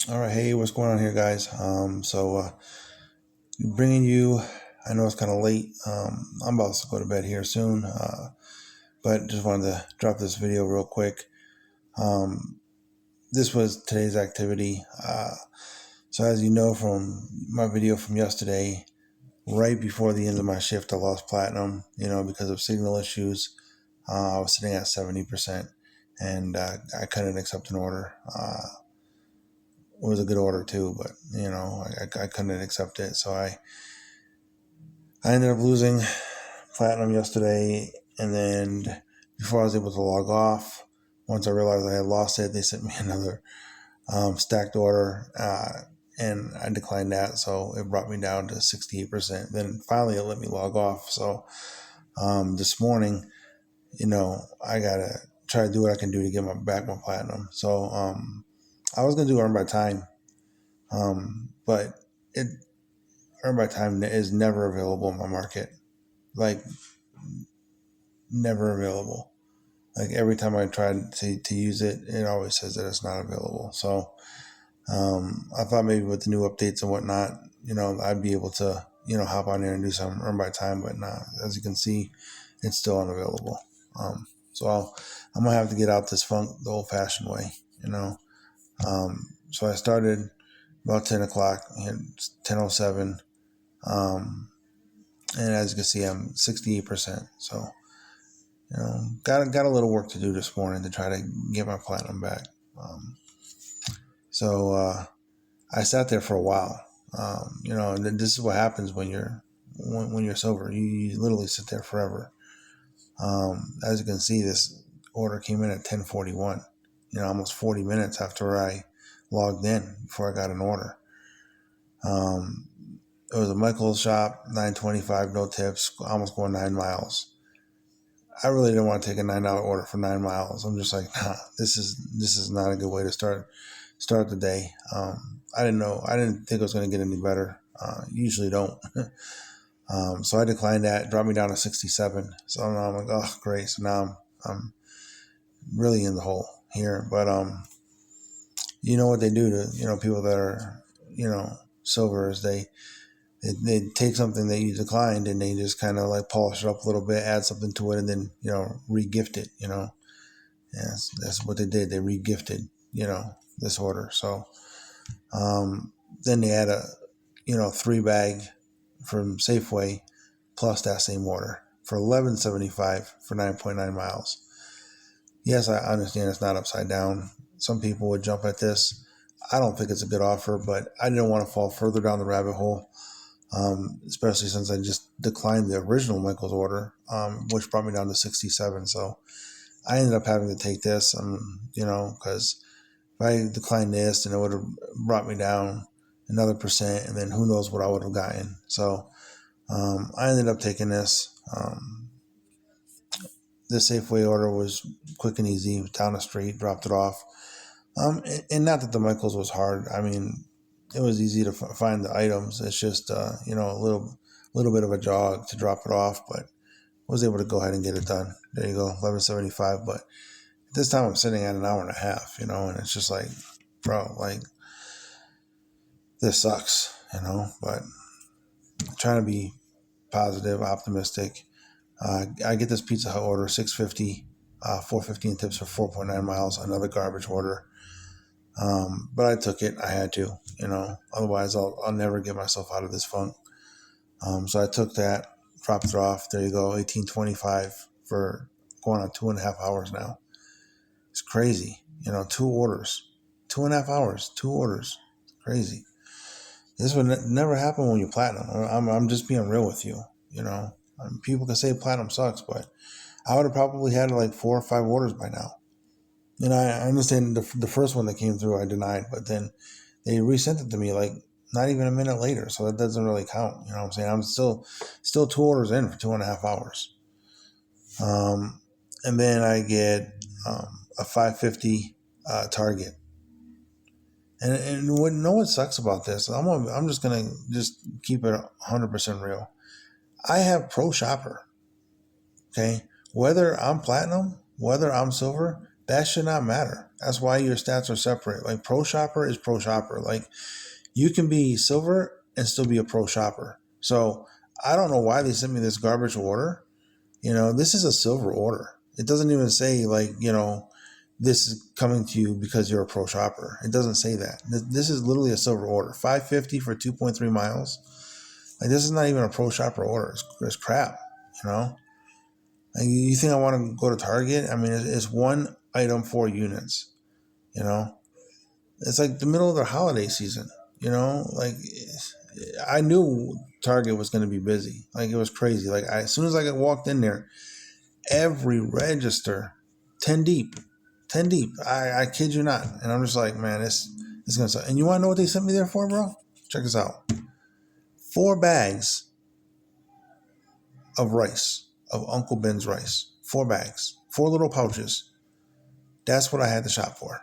All right, hey, what's going on here, guys? Bringing you. I know it's kind of late. I'm about to go to bed here soon, but just wanted to drop this video real quick. This was today's activity. So as you know from my video from yesterday, right before the end of my shift, I lost platinum. Because of signal issues. I was sitting at 70%, and I couldn't accept an order. It was a good order too, but I couldn't accept it, so I ended up losing platinum yesterday, and then before I was able to log off, once I realized I had lost it, they sent me another stacked order, and I declined that, so it brought me down to 68%. Then finally, it let me log off. So this morning, I gotta try to do what I can do to get back my platinum. So I was gonna do earn by time, but it earn by time is never available in my market. Like, never available. Like, every time I try to use it, it always says that it's not available. So I thought maybe with the new updates and whatnot, I'd be able to, hop on there and do some earn by time, but nah, as you can see, it's still unavailable. I'm gonna have to get out this funk the old fashioned way, you know. So I started about 10 o'clock, 10:07. And as you can see, I'm 68%. So, got a little work to do this morning to try to get my platinum back. So I sat there for a while. And this is what happens when you're sober. You literally sit there forever. As you can see, this order came in at 10:41. Almost 40 minutes after I logged in before I got an order. It was a Michael's shop, 925, no tips, almost going 9 miles. I really didn't want to take a $9 order for 9 miles. I'm just like, nah, this is not a good way to start the day. I didn't think it was going to get any better. Usually don't. So I declined that. It dropped me down to 67. So now I'm like, oh, great. So now I'm really in the hole here. But you know what they do to people that are sober is they take something that you declined and they just kind of like polish it up a little bit, add something to it, and then re-gift it. That's what they did. They re-gifted this order. So then they add a 3-bag from Safeway plus that same order for $11.75 for 9.9 miles. Yes, I understand it's not upside down. Some people would jump at this. I don't think it's a good offer, but I didn't want to fall further down the rabbit hole, especially since I just declined the original Michael's order, which brought me down to 67. So I ended up having to take this, because if I declined this, then it would have brought me down another percent, and then who knows what I would have gotten. So I ended up taking this. The Safeway order was quick and easy. It was down the street, dropped it off. And not that the Michaels was hard. I mean, it was easy to find the items. It's just, a little bit of a jog to drop it off, but I was able to go ahead and get it done. There you go, $11.75. But this time I'm sitting at an hour and a half, and it's just like, bro, like, this sucks, but I'm trying to be positive, optimistic. I get this Pizza Hut order, $6.50, $4.15 tips for 4.9 miles, another garbage order. But I took it. I had to, otherwise I'll never get myself out of this funk. So I took that, dropped it off. There you go, $18.25 for going on 2.5 hours now. It's crazy. 2 orders, 2.5 hours, 2 orders. It's crazy. This would never happen when you platinum. I'm just being real with you. People can say platinum sucks, but I would have probably had like 4 or 5 orders by now. And I understand the first one that came through I denied, but then they resent it to me like not even a minute later, so that doesn't really count. You know what I'm saying? I'm still 2 orders in for 2.5 hours. And then I get a 550 Target. And what sucks about this? I'm just gonna keep it 100% real. I have Pro Shopper. Okay, whether I'm platinum, whether I'm silver, That should not matter. That's why your stats are separate. Like pro shopper is pro shopper. Like you can be silver and still be a pro shopper. So I don't know why they sent me this garbage order. This is a silver order. It doesn't even say like, this is coming to you because you're a pro shopper. It doesn't say that. This is literally a silver order. $5.50 for 2.3 miles. Like this is not even a pro shopper order. It's crap, Like, you think I want to go to Target? I mean, it's one item, 4 units, It's like the middle of the holiday season, Like I knew Target was going to be busy. Like it was crazy. Like as soon as I walked in there, every register, 10 deep, 10 deep. I kid you not. And I'm just like, man, it's going to suck. And you want to know what they sent me there for, bro? Check this out. 4 bags of rice, of Uncle Ben's rice. 4 bags, 4 little pouches. That's what I had to shop for.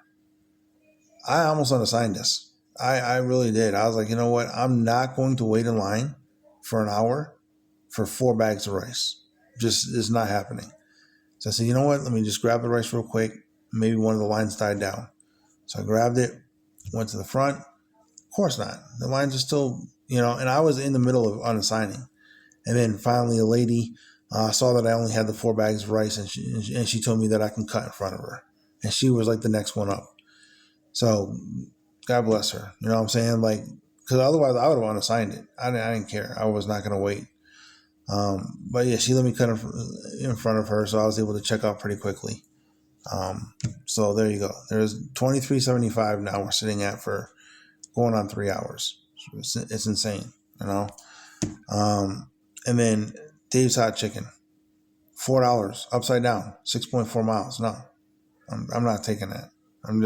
I almost unassigned this. I really did. I was like, you know what? I'm not going to wait in line for an hour for 4 bags of rice. Just is not happening. So I said, you know what? Let me just grab the rice real quick. Maybe one of the lines died down. So I grabbed it, went to the front. Of course not. The lines are still, and I was in the middle of unassigning. And then finally a lady saw that I only had the 4 bags of rice, and she told me that I can cut in front of her. And she was like the next one up. So God bless her. You know what I'm saying? Like, because otherwise I would have unassigned it. I didn't care. I was not going to wait. But yeah, she let me cut in front of her, so I was able to check out pretty quickly. So there you go. There's $23.75 now we're sitting at for going on 3 hours. It's insane, And then Dave's Hot Chicken, $4 upside down, 6.4 miles. No, I'm not taking that. I'm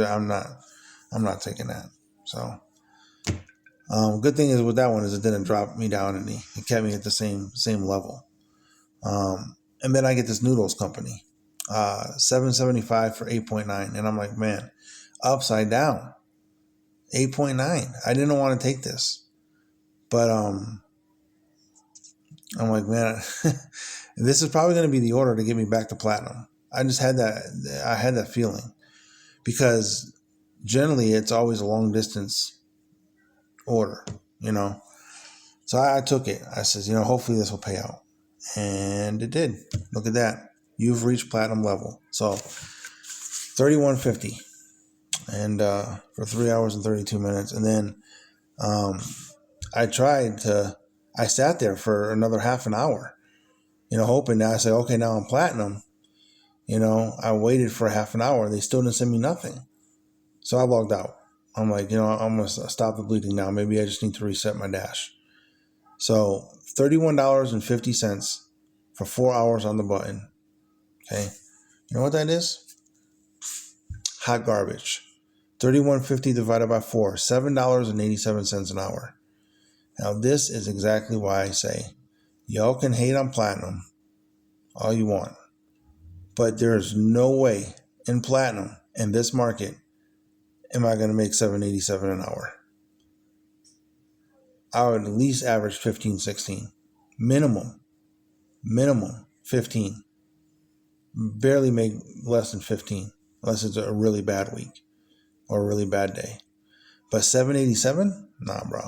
not taking that. So, good thing is with that one is it didn't drop me down any. It kept me at the same level. And then I get this noodles company, $7.75 for 8.9, and I'm like, man, upside down, 8.9. I didn't want to take this, but I'm like, man, this is probably going to be the order to get me back to platinum. I had that feeling, because generally it's always a long distance order, So I took it. I says, hopefully this will pay out. And it did. Look at that. You've reached platinum level. So $31.50 and for 3 hours and 32 minutes. And then I sat there for another half an hour, hoping that I say, okay, now I'm platinum. I waited for half an hour. They still didn't send me nothing. So I logged out. I'm like, I'm going to stop the bleeding now. Maybe I just need to reset my dash. So $31.50 for 4 hours on the button. Okay. You know what that is? Hot garbage. $31.50 divided by 4, $7.87 an hour. Now this is exactly why I say, y'all can hate on platinum all you want, but there's no way in platinum in this market am I going to make $7.87 an hour. I would at least average 15, 16. Minimum 15. Barely make less than 15 unless it's a really bad week or a really bad day. But 787? Nah, bro.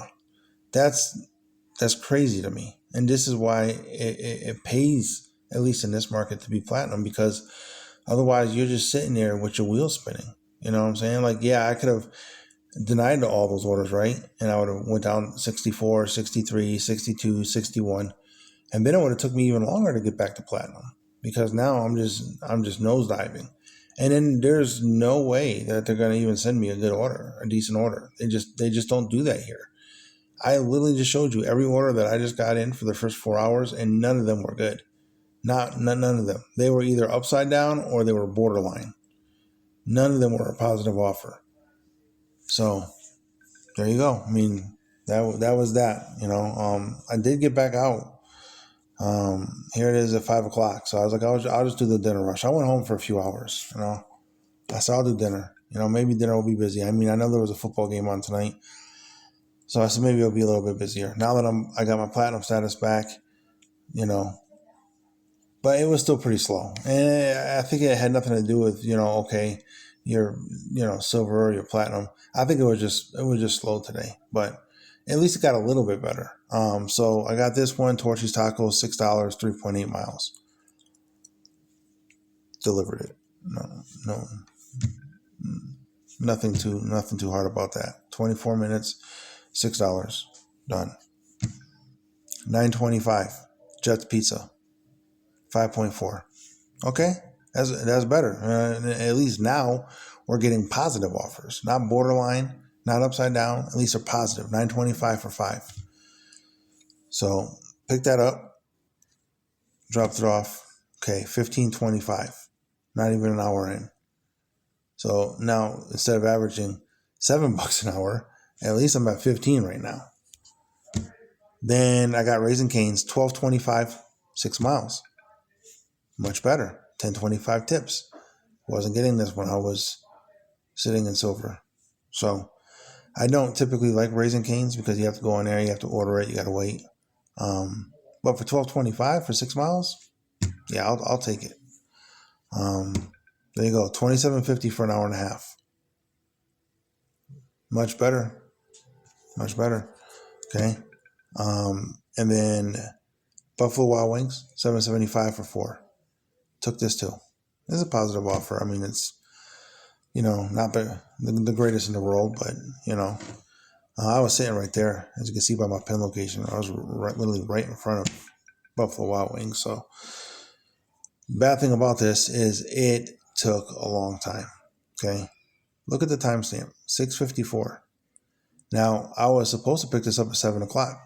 That's crazy to me. And this is why it pays, at least in this market, to be platinum, because otherwise you're just sitting there with your wheels spinning. You know what I'm saying? Like, yeah, I could have denied all those orders, right? And I would have went down 64, 63, 62, 61. And then it would have took me even longer to get back to platinum, because now I'm just nosediving. And then there's no way that they're going to even send me a good order, a decent order. They just don't do that here. I literally just showed you every order that I just got in for the first 4 hours, and none of them were good. None of them. They were either upside down or they were borderline. None of them were a positive offer. So there you go. I mean, that was that. I did get back out. Here it is at 5 o'clock. So I was like, I'll just do the dinner rush. I went home for a few hours. I said I'll do dinner. Maybe dinner will be busy. I mean, I know there was a football game on tonight. So I said maybe it'll be a little bit busier. Now that I got my platinum status back, but it was still pretty slow. And I think it had nothing to do with, okay, your, silver or your platinum. I think it was just slow today, but at least it got a little bit better. So I got this one, Torchy's Tacos, $6, 3.8 miles. Delivered it. No, nothing too hard about that. 24 minutes, $6, done. 9.25, Jets Pizza, 5.4. Okay, that's better. At least now we're getting positive offers, not borderline, not upside down. At least a positive. 9.25 for 5. So pick that up, dropped it off. Okay, 15.25. Not even an hour in. So now instead of averaging $7 an hour, at least I'm at 15 right now. Then I got Raising Cane's, 12.25, 6 miles. Much better. 10.25 tips. Wasn't getting this when I was sitting in silver. So I don't typically like Raising Cane's because you have to go in there, you have to order it, you got to wait. But for 12.25 for 6 miles, yeah, I'll take it. There you go, 27.50 for an hour and a half. Much better. Okay. And then Buffalo Wild Wings, $7.75 for 4. Took this too. It's a positive offer. I mean, it's, not the greatest in the world, but, I was sitting right there, as you can see by my pin location. I was literally right in front of Buffalo Wild Wings. So, bad thing about this is it took a long time. Okay, look at the timestamp, 6:54. Now I was supposed to pick this up at 7:00.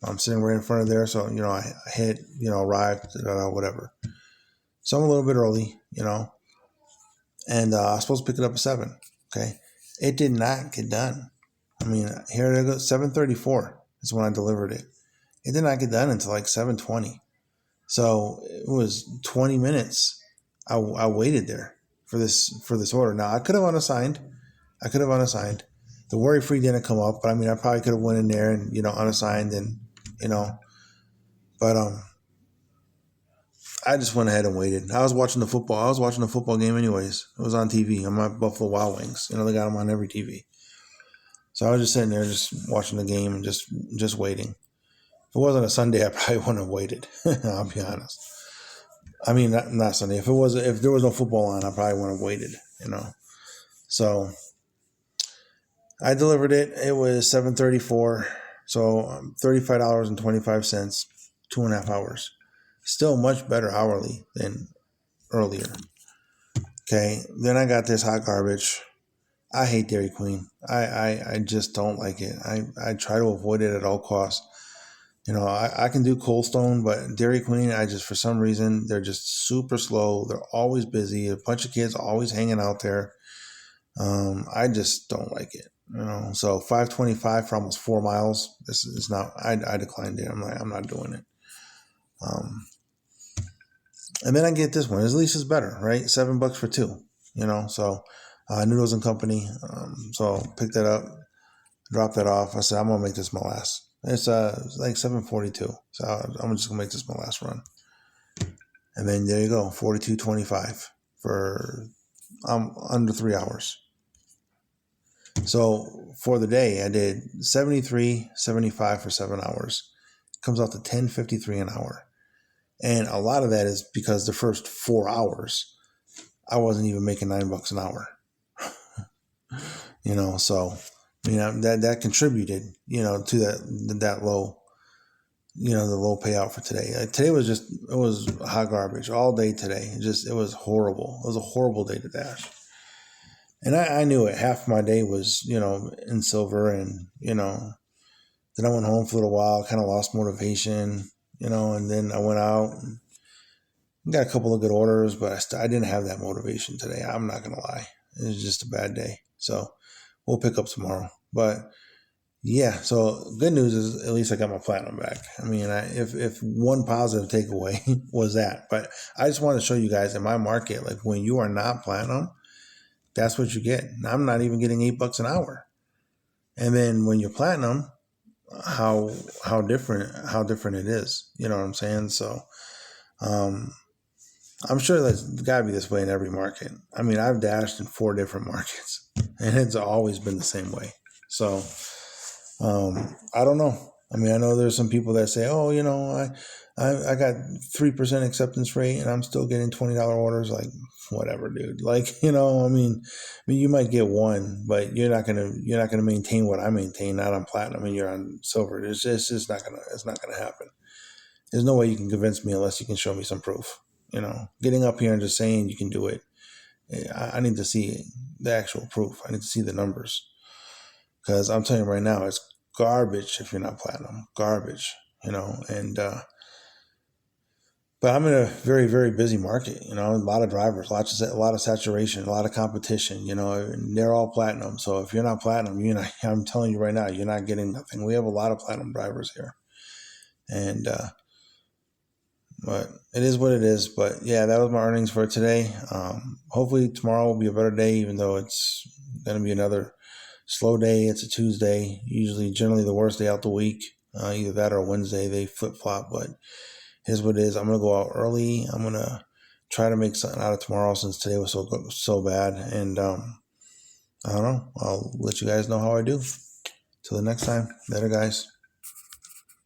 I'm sitting right in front of there, so I hit, arrived, whatever. So I'm a little bit early, and I was supposed to pick it up at 7. Okay, it did not get done. I mean, here it goes. 7:34 is when I delivered it. It did not get done until like 7:20. So it was 20 minutes. I waited there for this order. Now I could have unassigned. The worry free didn't come up, but I mean I probably could have went in there and unassigned and but I just went ahead and waited. I was watching the football game anyways. It was on TV. I'm at Buffalo Wild Wings. They got them on every TV. So I was just sitting there, just watching the game and just waiting. If it wasn't a Sunday, I probably wouldn't have waited. I'll be honest. I mean, not Sunday. If there was no football on, I probably wouldn't have waited. So I delivered it. It was 7:34. So $35.25, 2.5 hours. Still much better hourly than earlier. Okay. Then I got this hot garbage. I hate Dairy Queen. I just don't like it. I try to avoid it at all costs. I can do Cold Stone, but Dairy Queen, for some reason, they're just super slow. They're always busy. A bunch of kids always hanging out there. I just don't like it. So 5.25 for almost 4 miles. This is not. I declined it. I'm not doing it. And then I get this one. At least it's better, right? $7 for 2. So Noodles and Company. So picked that up, dropped that off. I said I'm gonna make this my last. It's like 7:42. So I'm just gonna make this my last run. And then there you go, 42.25 for under 3 hours. So for the day, I did 73.75 for 7 hours. Comes out to 10.53 an hour. And a lot of that is because the first 4 hours, I wasn't even making $9 an hour. So that contributed, to that low, the low payout for today. Today was it was hot garbage all day today. It was horrible. It was a horrible day to dash. And I knew it. Half my day was, in silver and, then I went home for a little while, kind of lost motivation, and then I went out and got a couple of good orders, but I didn't have that motivation today. I'm not going to lie. It was just a bad day. So we'll pick up tomorrow. But yeah, so good news is at least I got my platinum back. I mean, if one positive takeaway was that, but I just want to show you guys in my market, like when you are not platinum, that's what you get. I'm not even getting $8 an hour. And then when you're platinum, how different it is. You know what I'm saying? So, I'm sure that's got to be this way in every market. I mean, I've dashed in 4 different markets, and it's always been the same way. So I don't know. I mean, I know there's some people that say, "Oh, I got 3% acceptance rate, and I'm still getting $20 orders." Like, whatever, dude. Like, I mean, you might get one, but you're not gonna maintain what I maintain. Not on platinum, and you're on silver. It's just not gonna happen. There's no way you can convince me unless you can show me some proof. Getting up here and just saying you can do it. I need to see the actual proof. I need to see the numbers. Because I'm telling you right now, it's garbage if you're not platinum. Garbage, and but I'm in a very, very busy market, a lot of drivers, a lot of saturation, a lot of competition, and they're all platinum. So if you're not platinum, I'm telling you right now, you're not getting nothing. We have a lot of platinum drivers here. And but it is what it is. But yeah, that was my earnings for today. Hopefully tomorrow will be a better day, even though it's going to be another slow day. It's a Tuesday, generally the worst day out the week. Either that or Wednesday, they flip flop. But here's what it is. I'm gonna go out early. I'm gonna try to make something out of tomorrow since today was so bad. And I don't know. I'll let you guys know how I do. Till the next time. Later, guys.